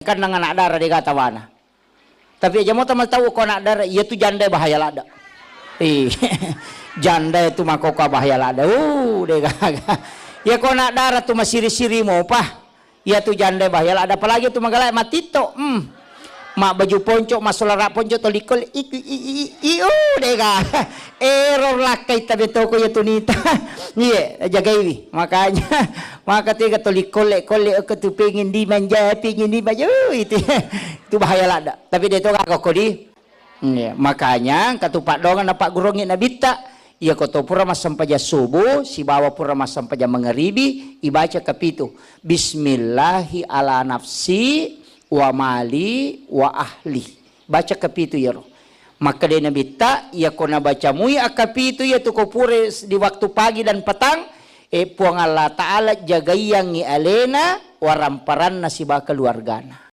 kan dengan anak darah dia kata wana. Tapi aja mau teman tahu kau anak darah, ia tu janda bahaya lada. Janda itu makoka bahaya lada. Dia kata. Ya kau anak darah tu masih siri mau pah. Ia tu janda bahaya lada. Apalagi tu magalai matito. Mak baju ponco, masalah ponco tolikol. Dia kata. Error lakai tabi toko ya tunita. Iya, jaga ini. Makanya, maka tiga tolikol ke tu pengen di manja, pengen di manja. Itu bahaya lada. Tapi dia tu kak kodi. Iya, makanya katupak dongan dapat gurungin nabita. Ia koto pura mas sampaja subuh, si bawa pura mas sampaja mengeribi, ibaca kapitu. Bismillahi ala nafsi wa mali wa ahli. Baca kapitu ya roh. Maka dia nabita, ia kona baca mui akapitu ya tu kopure di waktu pagi dan petang. Puang Allah Ta'ala jaga yang alena waramparan nasibah keluargana.